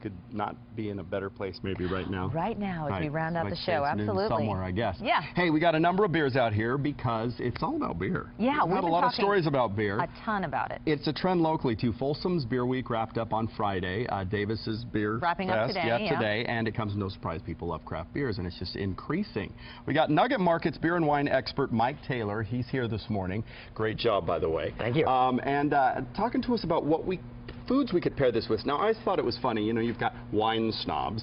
could not be in a better place maybe right now. Right now, as we round out the Like show, absolutely. Somewhere, I guess. Yeah. Hey, we got a number of beers out here because it's all about beer. Yeah, we've had a lot of stories about beer. A ton about it. It's a trend locally too. Folsom's Beer Week wrapped up on Friday. Davis's Beer Wrapping up Fest, today, today, and it comes as no surprise people love craft beers, and it's just increasing. We got Nugget Market's beer and wine expert Mike Taylor. He's here this morning. Great job, by the way. Thank you. And talking to us about what foods we could pair this with. Now, I thought it was funny, you know, you've got wine snobs.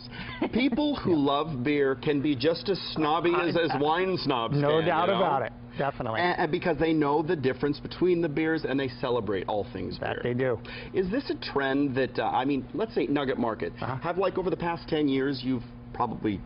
People who love beer can be just as snobby as wine snobs No can, doubt you know? about it. Definitely. And because they know the difference between the beers and they celebrate all things beer. That they do. Is this a trend that, I mean, let's say Nugget Market, have like over the past 10 years, you've probably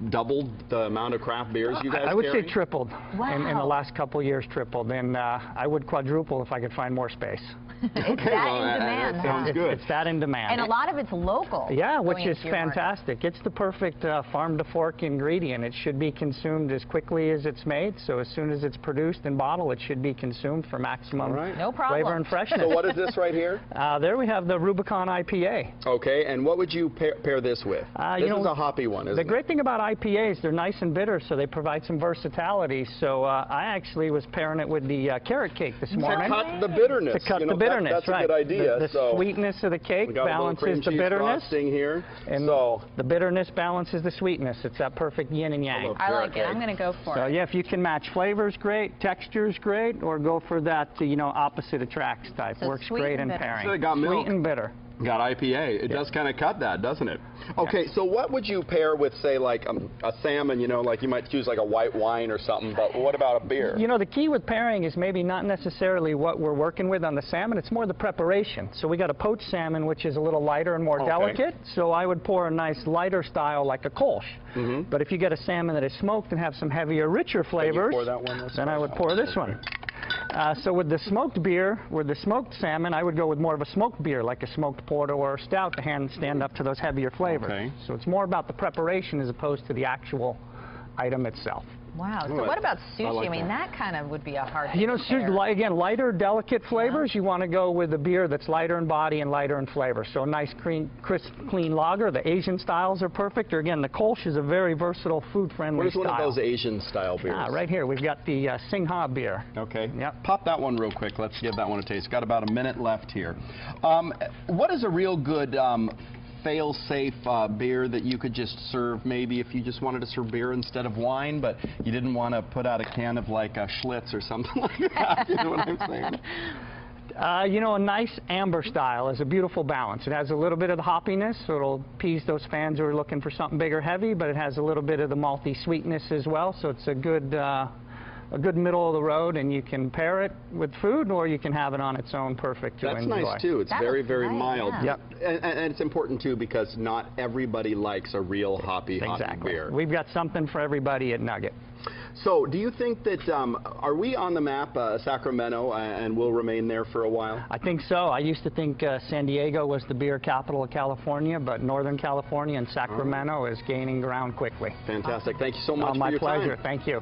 doubled the amount of craft beers you guys I would carry? say tripled. Wow. In the last couple of years, tripled. And I would quadruple if I could find more space. It's that in demand. That sounds good. It's that in demand. And a lot of it's local. Yeah, which going is into your fantastic. It's the perfect farm-to-fork ingredient. It should be consumed as quickly as it's made. So as soon as it's produced and bottled, it should be consumed for maximum No problem. flavor and freshness. So what is this right here? There we have the Rubicon IPA. Okay, and what would you pair this with? This is a hoppy one, isn't it? The great thing about IPAs, they're nice and bitter, so they provide some versatility. So I actually was pairing it with the carrot cake this morning. To cut the bitterness. To cut the bitterness, that's right. a good idea. The so sweetness of the cake we got balances the cream cheese bitterness. frosting here. And so the bitterness balances the sweetness. It's that perfect yin and yang. I like it. I'm going to go for So it. yeah, if you can match flavors, great. Textures, great. Or go for that, you know, opposite attracts type. So Works sweet great and in bitter. pairing. So they got milk. Sweet and bitter. Got IPA. It does kind of cut that, doesn't it? Okay, so what would you pair with, say, like a salmon, you know, like you might choose like a white wine or something, but what about a beer? You know, the key with pairing is maybe not necessarily what we're working with on the salmon, it's more the preparation. So we got a poached salmon, which is a little lighter and more delicate, so I would pour a nice lighter style like a Kolsch. But if you get a salmon that is smoked and have some heavier, richer flavors, then I would pour this one. So with the smoked beer, with the smoked salmon, I would go with more of a smoked beer, like a smoked porter or a stout to stand up to those heavier flavors. So it's more about the preparation as opposed to the actual item itself. Wow. So what about sushi? I mean, that kind of would be a hard thing to pair. Again, lighter, delicate flavors. You want to go with a beer that's lighter in body and lighter in flavor. So a nice, crisp, clean lager. The Asian styles are perfect. Or again, the Kolsch is a very versatile, food-friendly style. What is one of those Asian-style beers? Right here. We've got the Singha beer. Okay. Yep. Pop that one real quick. Let's give that one a taste. Got about a minute left here. What is a real good fail-safe beer that you could just serve maybe if you just wanted to serve beer instead of wine, but you didn't want to put out a can of like a Schlitz or something like that? You know what I'm saying? You know, a nice amber style is a beautiful balance. It has a little bit of the hoppiness, so it'll appease those fans who are looking for something big or heavy, but it has a little bit of the malty sweetness as well, so it's a good middle of the road, and you can pair it with food or you can have it on its own, perfect to enjoy. That's nice too. It's very, very mild. Yeah. Yep. And it's important too because not everybody likes a real hoppy beer. We've got something for everybody at Nugget. So do you think that, are we on the map, Sacramento, and will remain there for a while? I think so. I used to think San Diego was the beer capital of California, but Northern California and Sacramento is gaining ground quickly. Fantastic. Thank you so much for My your time. pleasure. Thank you.